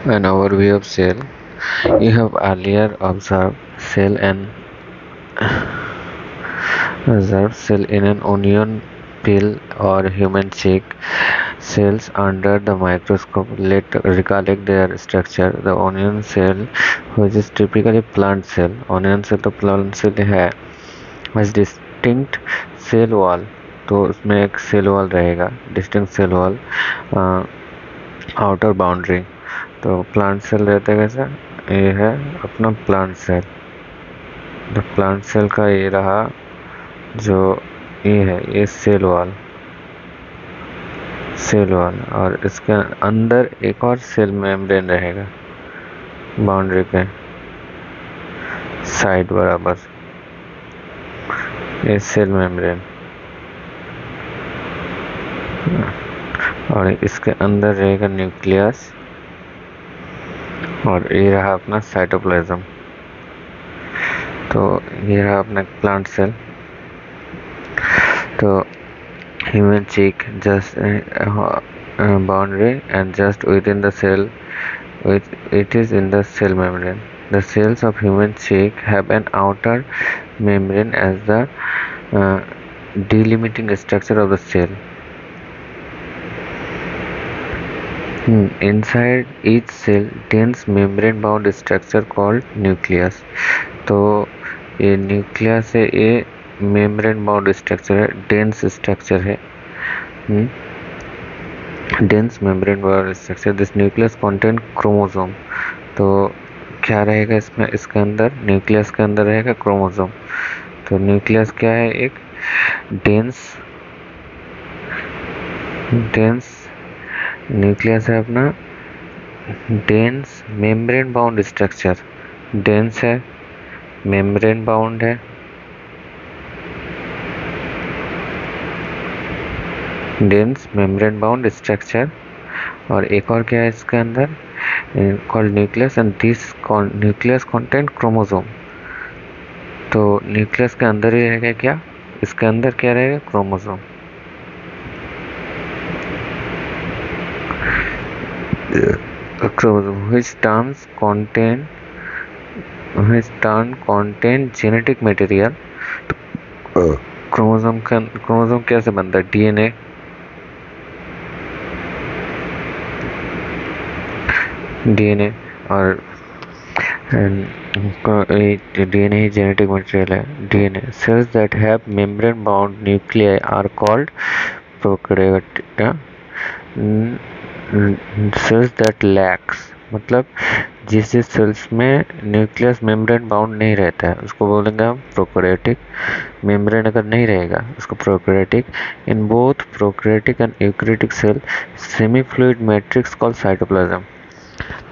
An overview of cell. You have earlier observed cell in an onion peel or human cheek. Cells under the microscope. Let recollect their structure. The onion cell, which is typically plant cell. Onion cell तो plant cell है, has distinct cell wall. तो उसमें एक cell wall रहेगा, distinct cell wall, outer boundary. तो plant cell रहता है कैसा, ये है अपना प्लांट सेल। तो प्लांट सेल का ये रहा, जो ये है ये सेल वॉल, और इसके अंदर एक और सेल मेम्ब्रेन रहेगा बाउंड्री के साइड बराबर, ये सेल मेम्ब्रेन। और इसके अंदर रहेगा न्यूक्लियस, और ये रहा अपना साइटोप्लाज्म। तो ये रहा अपना प्लांट सेल। तो human cheek just boundary and just within the cell, it is in the cell membrane. The cells of human cheek have an outer membrane as the delimiting structure of the cell. Inside each cell dense membrane bound structure called nucleus. तो ये nucleus है, ये membrane bound structure है, dense structure है, dense membrane bound structure. This nucleus contain chromosome. तो क्या रहेगा इसमें, इसके अंदर न्यूक्लियस के अंदर रहेगा क्रोमोसोम। तो न्यूक्लियस क्या है, एक डेंस न्यूक्लियस है अपना, dense membrane bound structure, dense है, मेम्ब्रेन बाउंड है, डेंस मेम्ब्रेन बाउंड स्ट्रक्चर। और एक और क्या है इसके अंदर, called nucleus, and this nucleus contain chromosome. तो न्यूक्लियस के अंदर ही रहेगा क्या, इसके अंदर क्या रहेगा, chromosome. Chromosome which term contain genetic material। Chromosome कैसे बनता है, डीएनए, और डीएनए ही जेनेटिक मटेरियल है। DNA cells that have membrane bound nuclei are called prokaryotic. Sales that lakhs मतलब जिस सेल्स में न्यूक्लियस मेम्ब्रेन बाउंड नहीं रहता है उसको बोलेंगे हम प्रोकैरियोटिक। मेम्ब्रेन अगर नहीं रहेगा उसको prokaryotic. In both prokaryotic and eukaryotic cell semi fluid matrix called cytoplasm.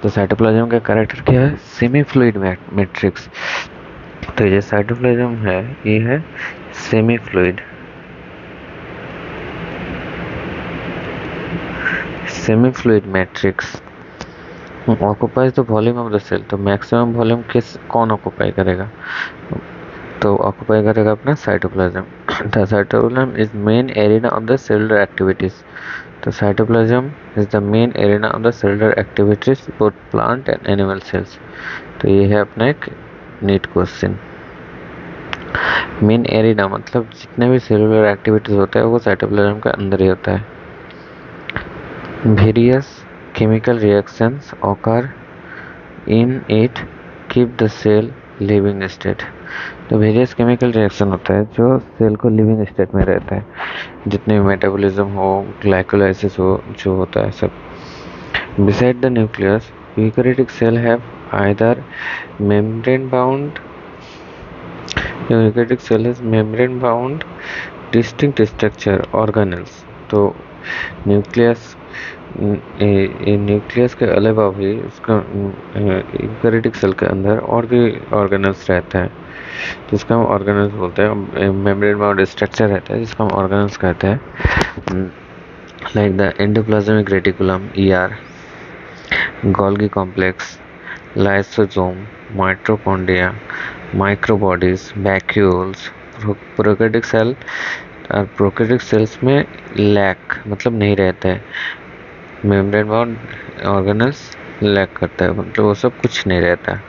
तो साइटोप्लाज्म का कैरेक्टर क्या है, सेमी फ्लूइड मैट्रिक्स। तो ये साइटोप्लाज्म है, ये है semi fluid matrix. Occupies the volume of the cell. तो मैक्सिमम वॉल्यूम कौन ऑक्युपाई करेगा, तो ऑक्युपाई करेगा अपना cytoplasm. The cytoplasm is main arena of the cellular activities. तो cytoplasm is the main arena of the cellular activities both plant and animal cells. तो ये है अपना एक नीट क्वेश्चन। मेन एरिना मतलब जितने भी सेलुलर एक्टिविटीज होता है वो साइटोप्लाज्म के अंदर ही होता है। Various chemical reactions occur in it keep the cell living state। तो वेरियस केमिकल रिएक्शन होता है जो सेल को लिविंग स्टेट में रहता है, जितने भी मेटाबॉलिज्म हो, ग्लाइकोलाइसिस हो, जो होता है सब। Beside the nucleus eukaryotic cell have either membrane bound, eukaryotic cell has membrane bound distinct structure organelles. तो न्यूक्लियस न्यूक्लियस के अलावा भी उसका यूकैरियोटिक सेल के अंदर और भी ऑर्गेनल्स रहता है जिसका हम ऑर्गेनल्स बोलते हैं। मेम्ब्रेन बाउंड स्ट्रक्चर रहता है जिसका हम ऑर्गेनल्स कहते हैं, like the endoplasmic reticulum ER, Golgi complex, lysosome, mitochondria, microbodies, vacuoles. Prokaryotic cell और प्रोकैरियोटिक सेल्स में लैक मतलब नहीं रहता है मेम्ब्रेन बाउंड ऑर्गेनल्स लैक करता है, मतलब वो सब कुछ नहीं रहता है।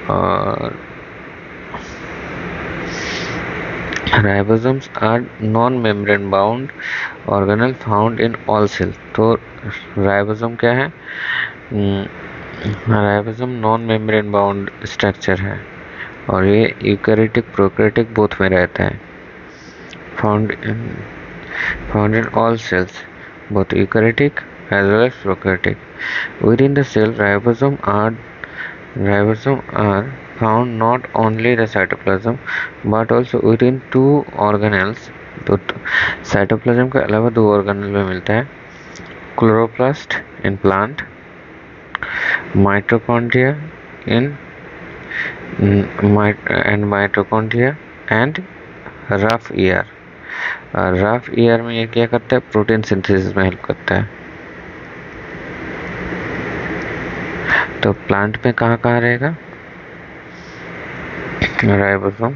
और ribosomes are non membrane bound organelle found in all cell. तो राइबोसोम क्या है? Ribosome non membrane bound structure है और ये यूकैरियोटिक प्रोकैरियोटिक बोथ में रहता है। Found in all cells, both eukaryotic as well as prokaryotic. Within the cell, ribosome are found not only the cytoplasm but also within two organelles. तो cytoplasm के अलावा दो ऑर्गेनल में मिलता है, chloroplast in plant, mitochondria in mitochondria and rough year. Rough year में ये क्या करता है? प्रोटीन सिंथेसिस में हेल्प करता है। तो प्लांट में कहाँ कहाँ रहेगा राइबोसोम?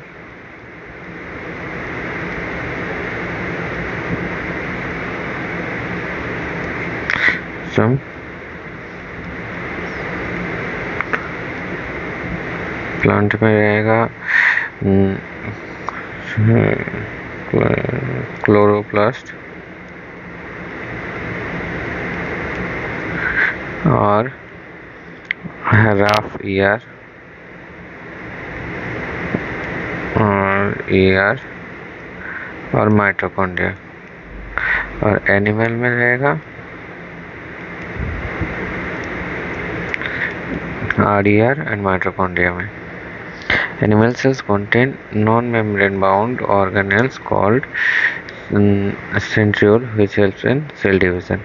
प्लांट में रहेगा क्लोरोप्लास्ट और रफ ईयर और माइटोकॉन्ड्रिया। और एनिमल में रहेगा RER and mitochondria में। Animal cells contain non-membrane bound organelles called centriole which helps in cell division.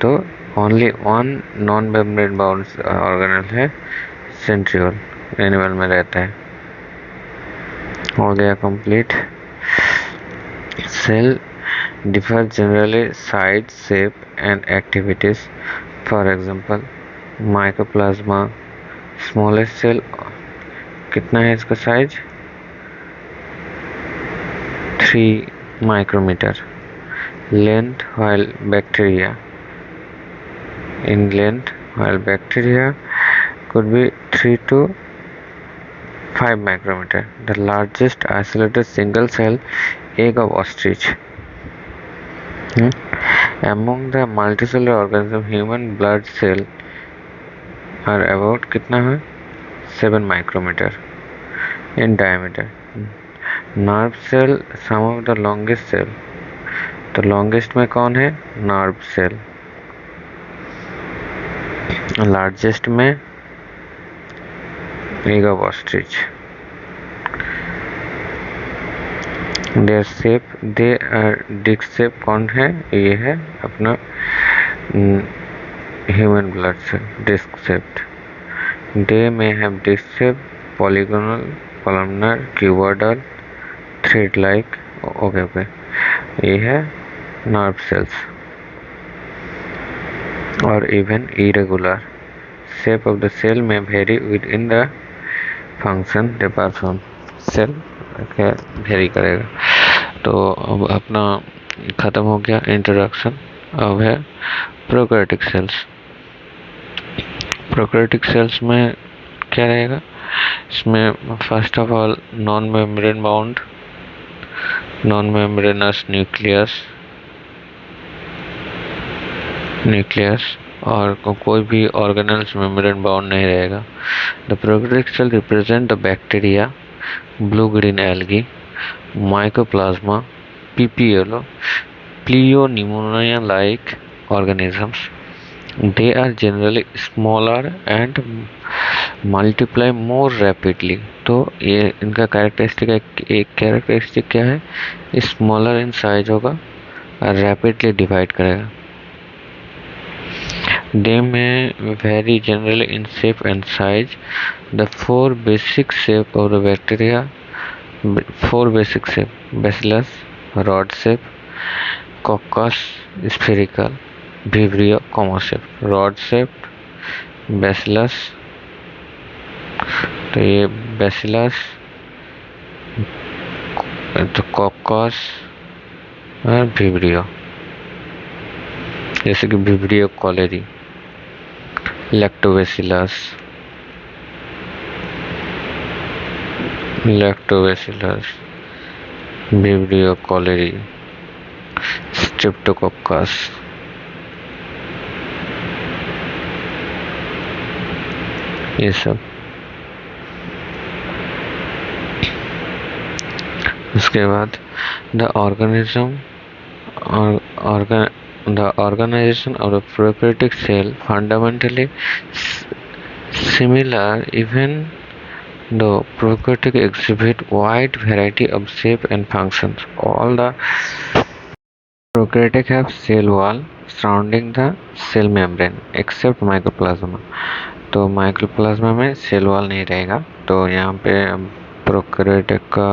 तो only one non-membrane bound organelle है centriole, एनिमल में रहता है। हो गया complete. Cell differ generally size, shape and activities. For example, mycoplasma smallest cell कितना है इसका साइज? 3 micrometer. Length while bacteria could be 3 to 5 micrometer. The largest isolated single cell egg of ostrich. Among the multicellular organisms, human blood cell are about कितना है? 7 micrometer in diameter. Nerve cell some of the longest cell. तो longest में कौन है? nerve cell. largest में egg of ostrich. their shape they are disc shape कौन है? ये है अपना human blood cell, disc shaped. They may have disc shape, polygonal, columnar, cuboidal, thread like. Okay. ये है nerve cells. Or even irregular. Shape of the cell may vary within the function they perform. Cell vary करेगा। तो अब अपना खत्म हो गया introduction. अब है प्रोकैरियोटिक सेल्स। प्रोकैरियोटिक सेल्स में क्या रहेगा? इसमें first of all non membranous nucleus और कोई भी ऑर्गेनल्स मेम्ब्रेन बाउंड नहीं रहेगा। The prokaryotic cell represent the bacteria, blue green algae, mycoplasma, PPLO, Pleomynia like organisms. They are generally smaller and multiply more rapidly. तो ये इनका एक characteristic क्या है? स्मॉलर इन साइज होगा और रैपिडली डिवाइड करेगा। They may vary generally in shape and size. The four basic shape of the bacteria, bacillus, rod shape, coccus, spherical, vibrio, comma shape. rod shape, bacillus, तो ये bacillus, तो caucus और vibrio. जैसे कि vibrio cholerae, lactobacillus, vibrio cholerae, Streptococcus, ये सब। उसके बाद the organism the organization of the prokaryotic cell fundamentally similar, even though prokaryotic exhibit wide variety of shape and functions. All the prokaryotic have cell wall surrounding the cell membrane except mycoplasma. तो mycoplasma में cell wall नहीं रहेगा। तो यहाँ पे prokaryotic का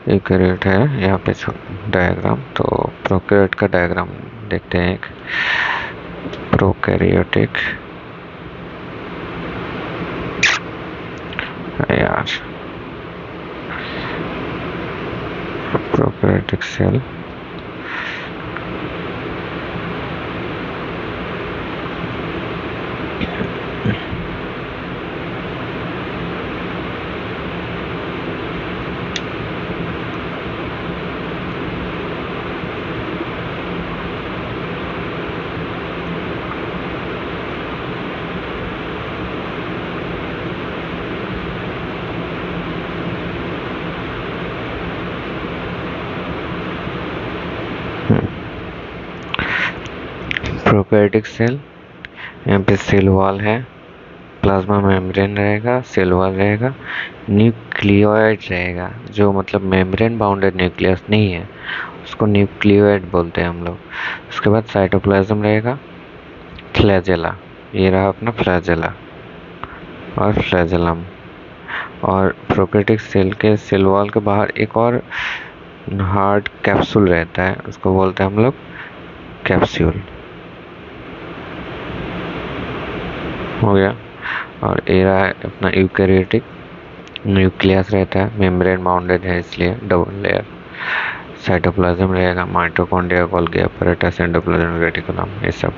eukaryote है, यहाँ पे डायग्राम। तो प्रोकैरियोट का डायग्राम देखते हैं। एक प्रोकैरियोटिक, यार प्रोकैरियोटिक सेल, प्रोकैरियोटिक सेल, यहाँ पे सेल वॉल है, प्लाज्मा मेम्ब्रेन रहेगा, सेल वॉल रहेगा, न्यूक्लियोइड रहेगा, जो मतलब मेम्ब्रेन बाउंडेड न्यूक्लियस नहीं है उसको न्यूक्लियोइड बोलते हैं हम लोग। उसके बाद साइटोप्लाज्म रहेगा, फ्लैजेला, ये रहा अपना फ्लैजेला और फ्लैजेलम। और प्रोकैरियोटिक सेल के सेल वॉल के बाहर एक और हार्ड कैप्सूल रहता है, उसको बोलते हैं हम लोग कैप्सूल। हो गया। और ये रहा है अपना यूकैरियोटिक, न्यूक्लियस रहता है, मेम्ब्रेन बाउंडेड है इसलिए डबल लेयर। साइटोप्लाज्म रहेगा, mitochondria, Golgi apparatus, endoplasmic reticulum, ये सब।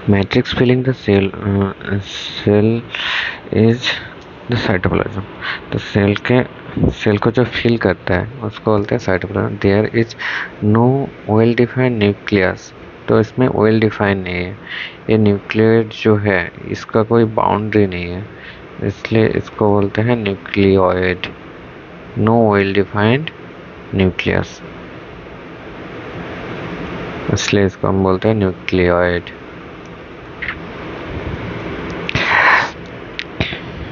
Matrix filling the cell is the cytoplasm. तो सेल को जो फिल करता है उसको बोलते हैं cytoplasm. There is no well defined nucleus, तो इसमें वेल डिफाइंड नहीं है। ये न्यूक्लियोइड जो है इसका कोई बाउंड्री नहीं है, इसलिए इसको बोलते हैं nucleoid. No well defined nucleus, इसलिए इसको हम बोलते हैं न्यूक्लियोइड।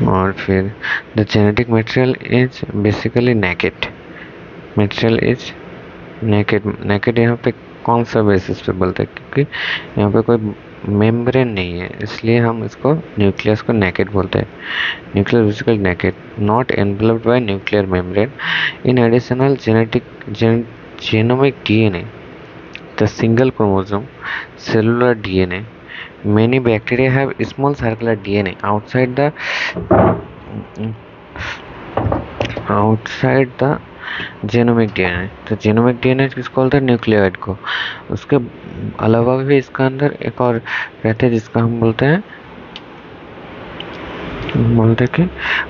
और फिर the genetic material is basically naked. Material is naked यहाँ पे कौन सा बेसिस पे बोलते हैं, क्योंकि यहाँ पे कोई मेम्ब्रेन नहीं है इसलिए हम इसको न्यूक्लियस को नेकेड बोलते हैं। Nucleus basically naked, not enveloped bye nuclear membrane. In additional genomic DNA, the single chromosome, cellular DNA. Many bacteria have small circular DNA outside the genomic DNA. तो जेनोमिक डीएनए किसको बोलते हैं, nucleoid को। उसके अलावा भी इसका अंदर एक और रहता है जिसका हम बोलते हैं कि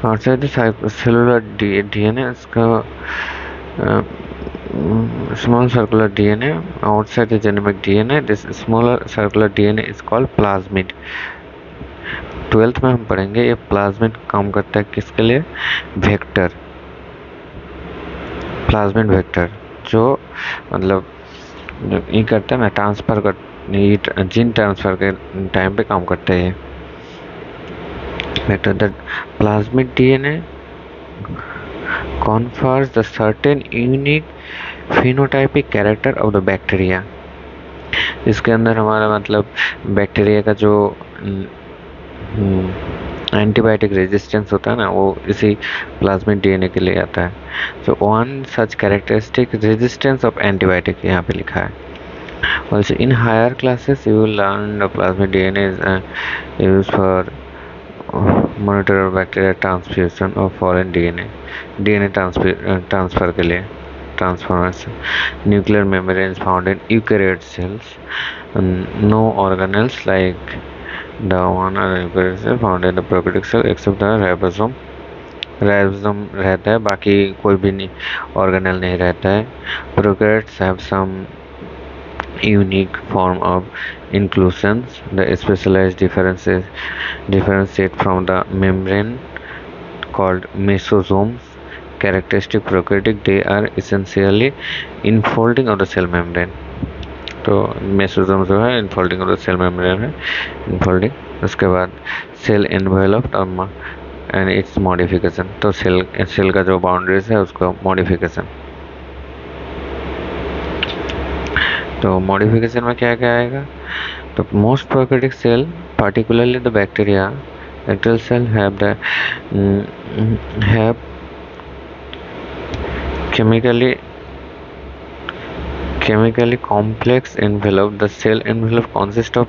आउटसाइड सेलुलर डीएनए, इसका small circular DNA outside the genomic DNA. This smaller circular DNA is called plasmid. 12th में हम पढ़ेंगे ये प्लाज्मिड काम करता है किसके लिए, वेक्टर, प्लाज्मिड वेक्टर, जो मतलब ये करता है ना ट्रांसफर कर, जीन ट्रांसफर के टाइम पे काम करते हैं vector. The plasmid DNA confers the certain unique phenotypic character of the bacteria। इसके अंदर हमारा मतलब बैक्टीरिया का जो एंटीबायोटिक रेजिस्टेंस होता है ना, वो इसी प्लाज्मिड डीएनए के लिए आता है। So one such characteristic resistance of antibiotic यहाँ पे लिखा है। Also in higher classes you will learn the plasmid DNA is used for monitor bacteria transfusion of foreign DNA transfer के लिए। transformation. Nuclear membrane is found in eukaryote cells. No organelles like the one are eukaryote cell found in the prokaryotic cell except the ribosome. Ribosome रहता है, बाकी कोई भी नहीं organelle नहीं रहता है. Prokaryotes have some unique form of inclusions. The specialized differentiate from the membrane called mesosomes. Characteristic prokaryotic, they are essentially infolding of the cell membrane. तो मेसोसोम जो है infolding of the cell membrane है, infolding. उसके बाद cell enveloped and its modification. तो cell का जो boundaries है उसका मॉडिफिकेशन. तो मॉडिफिकेशन में क्या क्या आएगा? तो most prokaryotic cell particularly the bacterial cell have chemically complex envelope. The cell envelope consists of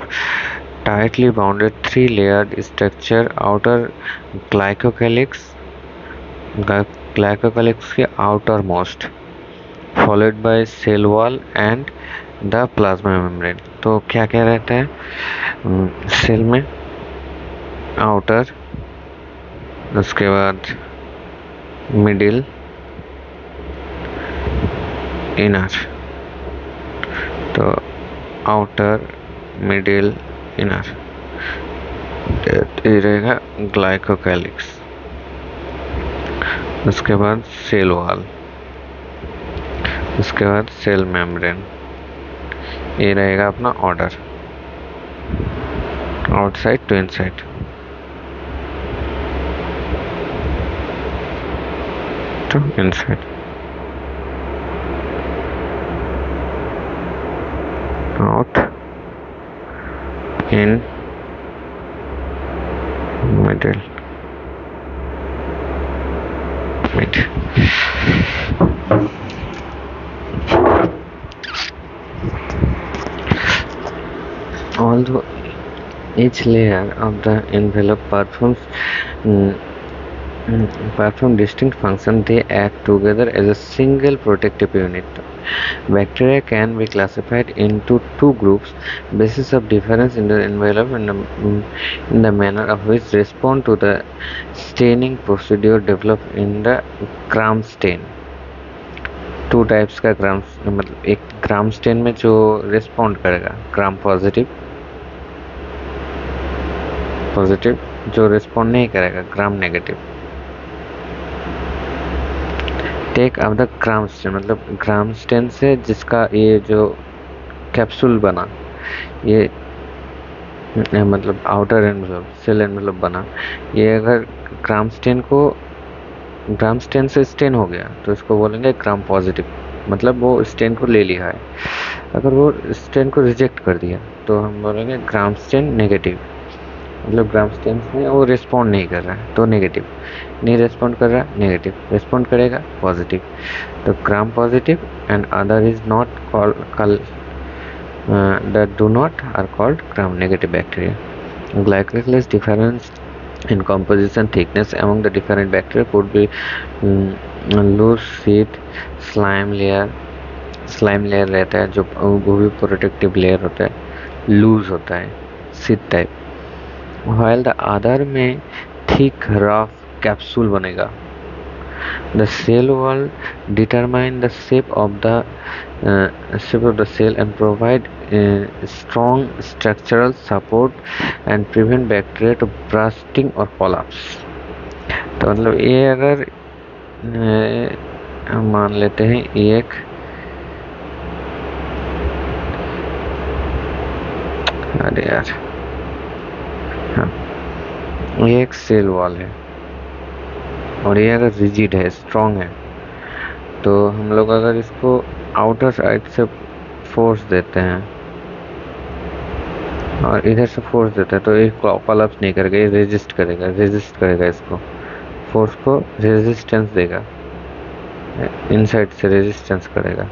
tightly bounded 3-layered structure. Outer glycocalyx के outermost, followed by cell wall and the plasma membrane. तो क्या क्या रहता है cell में? Outer, उसके बाद middle, inner. तो आउटर, मिडिल, इनर ये रहेगा ग्लाइकोकैलिक्स. उसके बाद सेल वॉल, उसके बाद सेल मेम्ब्रेन. ये रहेगा अपना order, outside to inside. To inside, out, in, middle, mid. Although each layer of the envelope perform distinct functions, they act together as a single protective unit. Bacteria can be classified into two groups basis of difference in the envelope and in the manner of which respond to the staining procedure developed in the Gram stain. Two types का ग्राम, मतलब एक ग्राम stand में जो respond करेगा gram positive, जो respond नहीं करेगा Gram negative. Take of the Gram stain, मतलब ग्राम स्टेन से जिसका ये जो कैप्सूल बना, ये मतलब आउटर एनवेलप, सेल एनवेलप बना, ये अगर ग्राम स्टेन से स्टेन हो गया तो इसको बोलेंगे ग्राम पॉजिटिव, मतलब वो स्टेन को ले लिया है. अगर वो स्टेन को रिजेक्ट कर दिया तो हम बोलेंगे ग्राम स्टेन नेगेटिव, मतलब ग्राम स्टेन में वो रिस्पॉन्ड नहीं कर रहा है तो नेगेटिव. नहीं रिस्पॉन्ड कर रहा, नेगेटिव. रिस्पॉन्ड करेगा, पॉजिटिव. तो gram positive and other is not called that do not are called gram negative bacteria. Glycocalyx difference in composition thickness among the different bacteria could be loose sheath, slime layer रहता है जो वो भी protective layer होता है, loose होता है, sheath type. while the other में thick rough capsule बनेगा. The cell wall determine the shape of the cell and provide strong structural support and prevent bacteria to bursting or collapse. तो मतलब ये अगर हम मान लेते हैं ये एक अरे यार हाँ, ये एक सेल वॉल है और ये अगर रिजिड है, स्ट्रॉन्ग है, तो हम लोग अगर इसको आउटर साइड से फोर्स देते हैं और इधर से फोर्स देते हैं तो ये कोलैप्स नहीं करेगा, ये रेजिस्ट करेगा इसको, फोर्स को रेजिस्टेंस देगा, इनसाइड से रेजिस्टेंस करेगा,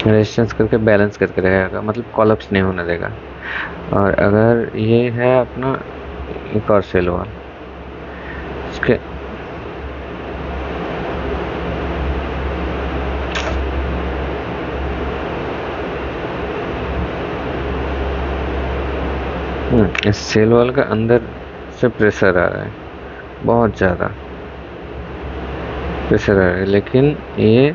रेजिस्टेंस करके बैलेंस करके रहेगा, मतलब कोलैप्स नहीं होने देगा. और अगर ये है अपना एक और सेल वॉल, इसके इस सेल वॉल का अंदर से प्रेशर आ रहा है, बहुत ज़्यादा प्रेशर आ रहा है, लेकिन ये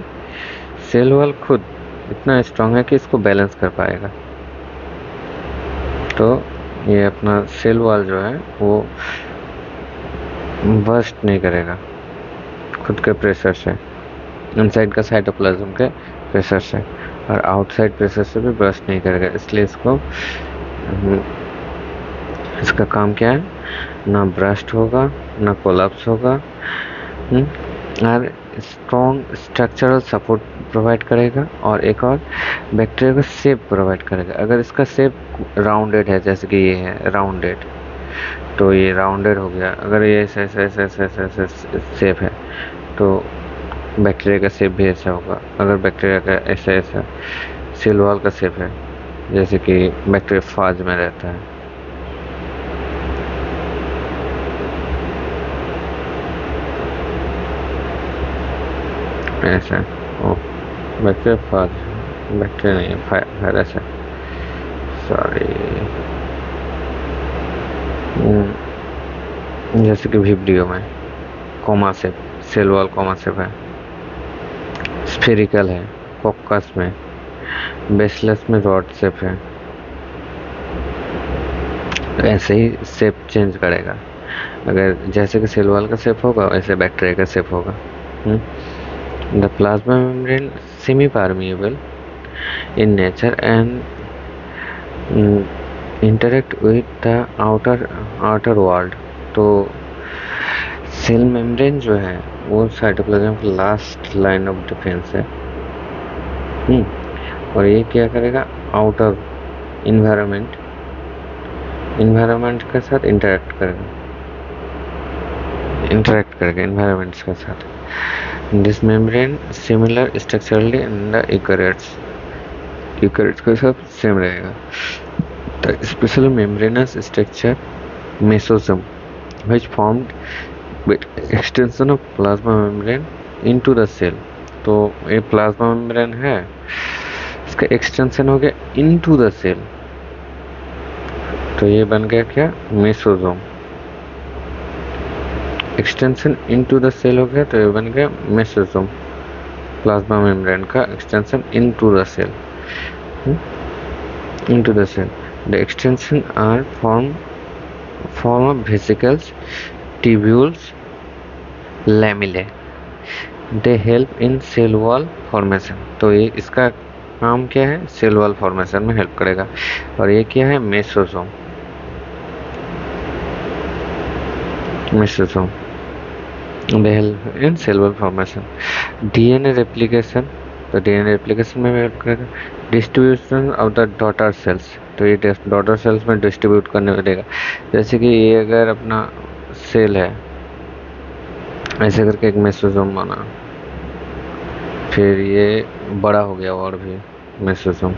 सेल वॉल खुद इतना स्ट्रांग है कि इसको बैलेंस कर पाएगा। तो ये अपना सेल वॉल जो है वो बर्स्ट नहीं करेगा खुद के प्रेशर से, इनसाइड का साइटोप्लाज्म के प्रेशर से, और आउटसाइड प्रेशर से भी बर्स्ट नहीं करेगा। इसलिए इसका काम क्या है, ना ब्रस्ट होगा ना कोलैप्स होगा, और स्ट्रॉन्ग स्ट्रक्चरल सपोर्ट प्रोवाइड करेगा, और एक और बैक्टीरिया को शेप प्रोवाइड करेगा। अगर इसका शेप राउंडेड है, जैसे कि ये है राउंडेड, तो ये राउंडेड हो गया। अगर ये ऐसा ऐसा ऐसा ऐसा ऐसा ऐसा शेप है तो बैक्टीरिया का शेप भी ऐसा होगा। अगर बैक्टीरिया का ऐसा ऐसा सेल वॉल का शेप है, जैसे कि बैक्टीरिया फाज में रहता है, ऐसा ओ बैक्टीरिया फाज, बैक्टीरिया नहीं है वायरस है, सॉरी, जैसे कि विब्रियो में comma shape, cell wall comma shape है, स्फेरिकल है कोकस में, बेसलेस में रॉड शेप है। तो ऐसे ही शेप चेंज करेगा। अगर जैसे कि सेल वॉल का शेप होगा वैसे बैक्टीरिया का शेप होगा। The plasma membrane semi permeable in nature and interact with the outer world. तो सेल मेम्ब्रेन जो है वो साइटोप्लाज्म की लास्ट लाइन ऑफ डिफेंस है। और ये क्या करेगा, आउटर इन्वायरमेंट के साथ इंटरेक्ट करेगा इन्वायरमेंट्स के साथ। This membrane similar structurally in the eukaryotes के साथ सेम रहेगा। The special membranous structure mesosome which formed with extension of plasma membrane into the cell। तो ये प्लाज्मा मेम्ब्रेन है, इसका एक्सटेंशन हो गया इनटू द सेल, तो ये बन गया क्या, mesosome. Extension into the cell हो गया तो ये बन गया मेसोसोम। प्लाज्मा मेम्ब्रेन का extension into the cell, the extension are form of vesicles, tubules, lamellae। They help in cell wall formation। तो ये इसका काम क्या है, सेल वॉल फॉर्मेशन में हेल्प करेगा। और ये क्या है, mesosome. They help in cell wall formation। DNA replication, तो डीएनए रेप्लिकेशन में हेल्प करेगा। Distribution of the daughter cells, तो ये डॉटर सेल्स में डिस्ट्रीब्यूट करने में देगा। जैसे कि ये अगर अपना सेल है, ऐसे करके एक मेसोसोम बना, फिर ये बड़ा हो गया और भी मेसोसोम,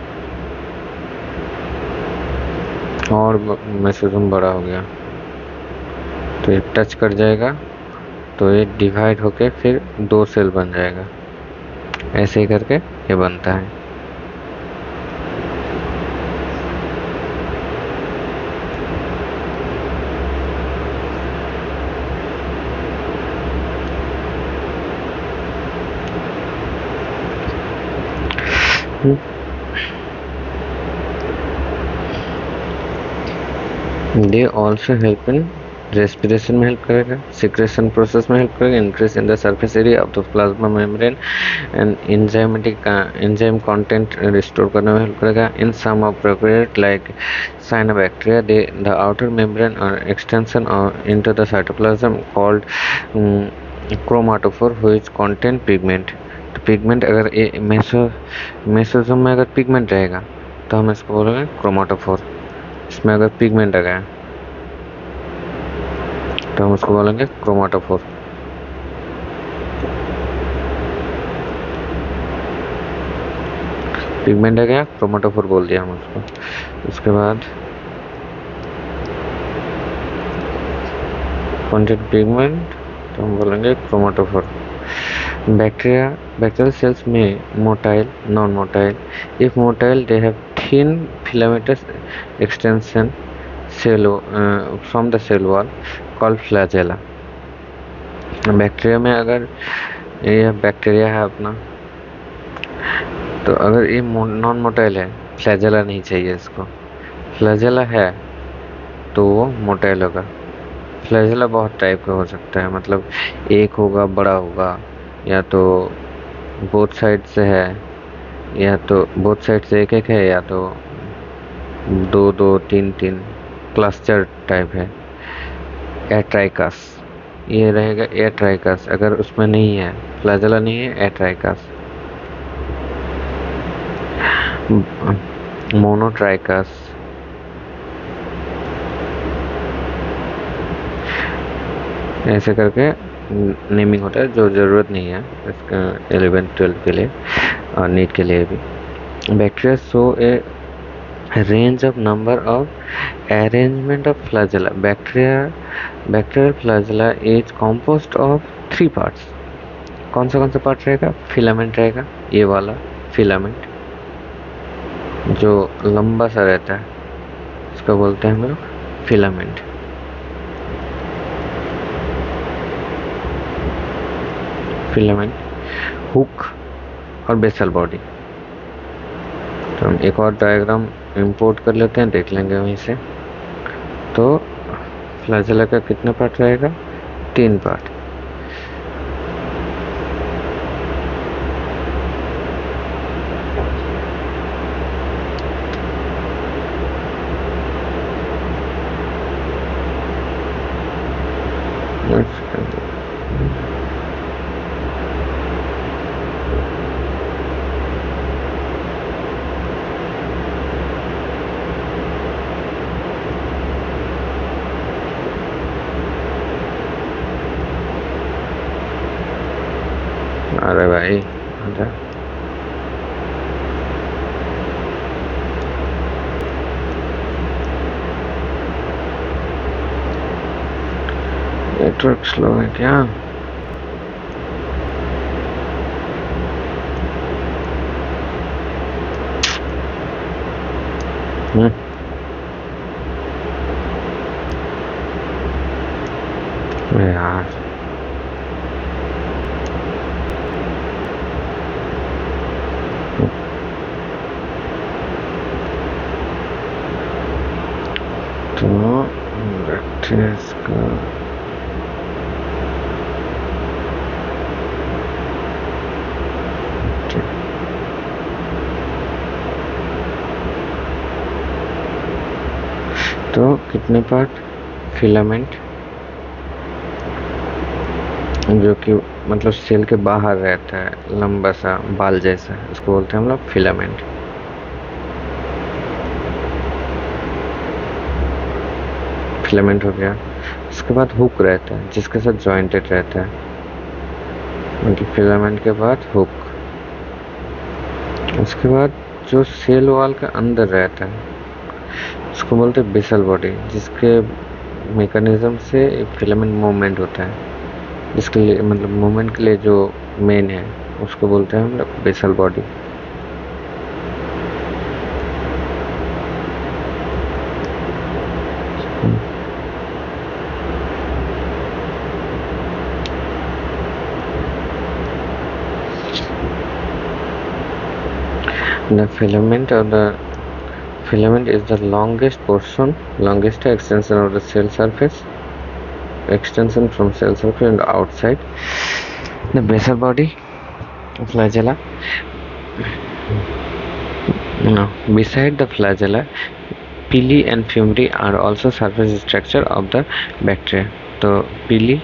और मेसोसोम बड़ा हो गया, तो ये टच कर जाएगा तो ये डिवाइड होके फिर 2 सेल बन जाएगा। ऐसे ही करके ये बनता है। They also help in respiration में हेल्प करेगा, सिक्रेशन प्रोसेस में हेल्प करेगा, increase in the surface area of the plasma membrane and enzyme content restore करने में हेल्प करेगा। In some of prokaryote like cyanobacteria the outer membrane और extension into the cytoplasm called chromatophore which contain pigment. तो pigment, अगर mesosome में अगर pigment रहेगा तो हम इसको बोलेंगे क्रोमाटोफोर। इसमें अगर पिगमेंट आ गया तो हम उसको बोलेंगे क्रोमाटोफोर। पिगमेंट आ गया, क्रोमाटोफोर बोल दिया हम उसको। उसके बाद कंटेंट पिगमेंट, तो हम बोलेंगे क्रोमाटोफोर। Bacterial cells may motile, non-motile। If motile, they have thin filamentous extension cell from the cell wall called flagella. Bacteria में अगर ये बैक्टीरिया है अपना, तो अगर ये नॉन मोटाइल है, फ्लैजेला नहीं चाहिए इसको, फ्लैजेला है तो वो मोटाइल होगा। फ्लैजेला बहुत टाइप का हो सकता है, मतलब एक होगा, बड़ा होगा, या तो बोथ साइड से है, या तो बोथ साइड से एक एक है, या तो दो दो तीन तीन क्लस्टर टाइप है। एट्राइकस ये रहेगा, एट्राइकस। अगर उसमें नहीं है, फ्लैजेला नहीं है, एट्राइकस। मोनोट्राइकस, ऐसे करके नेमिंग होता है, जो ज़रूरत नहीं है इसका 11th-12th के लिए और नीट के लिए भी। Bacteria show A range of number of arrangement of flagella. Bacterial flagella is composed of 3 parts. कौन सा पार्ट रहेगा? फिलामेंट रहेगा, ये वाला फिलामेंट जो लंबा सा रहता है, इसको बोलते हैं हम लोग फिलामेंट। फिलामेंट, हुक और बेसल बॉडी। तो हम एक और डायग्राम इंपोर्ट कर लेते हैं, देख लेंगे वहीं से। तो फ्लैजेला का कितना पार्ट रहेगा? 3 पार्ट। अरे भाई आजा। नेटवर्क स्लो है क्या? यार तो इसका तो कितने पार्ट? फिलामेंट जो कि मतलब सेल के बाहर रहता है, लंबा सा बाल जैसा, उसको बोलते हैं हम लोग फिलामेंट। फिलामेंट हो गया। उसके बाद हुक रहता है जिसके साथ जॉइंटेड रहता है, मतलब फिलामेंट के बाद हुक। उसके बाद जो सेल वॉल के अंदर रहता है उसको बोलते हैं बेसल बॉडी, जिसके मैकेनिज्म से फिलामेंट मूवमेंट होता है, जिसके लिए मतलब मूवमेंट के लिए जो मेन है उसको बोलते हैं हम लोग basal body. The filament is the longest extension of the cell surface, extension from cell surface and outside. The basal body, flagella. No, beside the flagella, pili and fimri are also surface structure of the bacteria. तो pili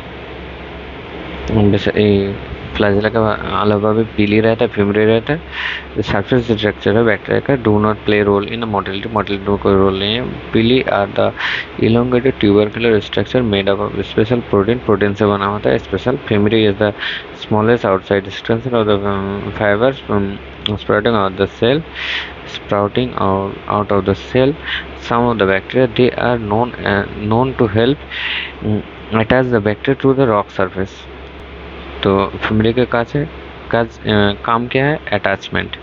flagella का अलावा भी pili रहता है, fimbriae रहता है। Surface structure है bacteria का, do not play role in motility, motility में कोई रोल नहीं है। Pili are the elongated tubercular structure made up of special protein, protein से बना होता है special. Fimbriae is the smallest outside structure of the fibres sprouting out the cell, sprouting out of the cell. Some of the bacteria they are known to help attach the bacteria to the rock surface. तो fimbria के काम क्या है? Attachment.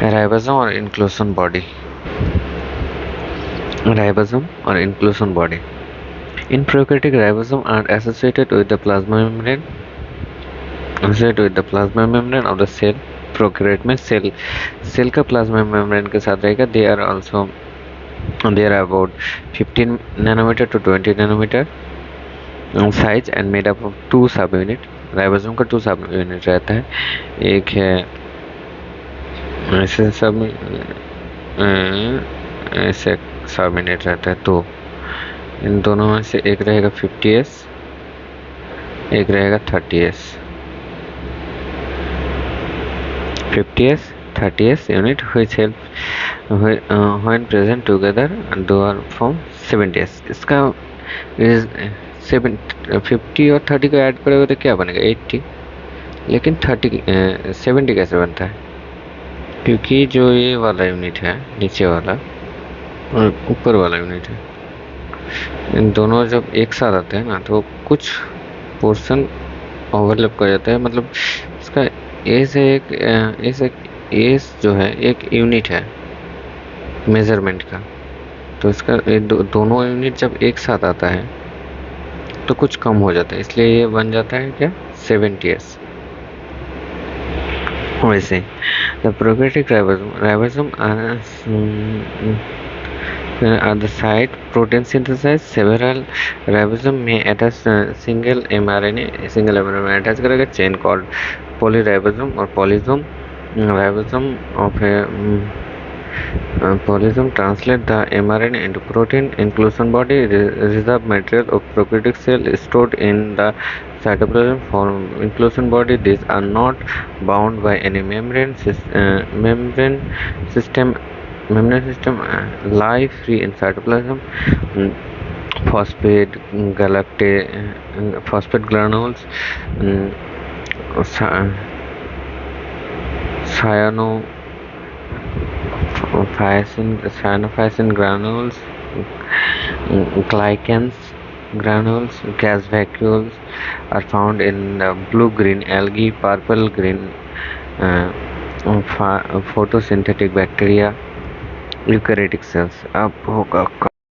Ribosome or inclusion body. Ribosome or inclusion body. In prokaryotic, ribosome are associated with the plasma membrane of the cell. Prokaryote में cell का plasma membrane के साथ रहेगा. They are also there about 15 nanometre to 20 nanometre size and made up of 2 सब unit. Ribosome का 2 सब unit रहता है. एक है ऐसे सब यूनिट रहता है. तो इन दोनों में से एक रहेगा 50S, एक रहेगा 30S. 50S 30S unit which help when present together do are form 70S. इसका is 50 और 30 को ऐड करोगे तो क्या बनेगा 80. लेकिन 70 कैसे बनता है? क्योंकि जो ये वाला यूनिट है नीचे वाला और ऊपर वाला यूनिट है, इन दोनों जब एक साथ आते हैं ना तो कुछ पोर्शन ओवरलैप कर जाता है. मतलब इसका एस जो है एक यूनिट है मेजरमेंट का. तो इसका दोनों यूनिट जब एक साथ आता है तो कुछ कम हो जाता है, इसलिए ये बन जाता है क्या 70S. वैसे the prokaryotic ribosome at the site protein synthesis. Several ribosome may attach single mRNA attach करेगा chain called polyribosome or polysome. Ribosome of a polysome translate the mRNA into protein. Inclusion body reserve material of prokaryotic cell stored in the cytoplasm form inclusion body. These are not bound by any membrane system lie free in cytoplasm. Phosphate granules, cyanophycin granules, glycans granules, gas vacuoles are found in the blue-green algae, purple-green photosynthetic bacteria, eukaryotic cells. अब होगा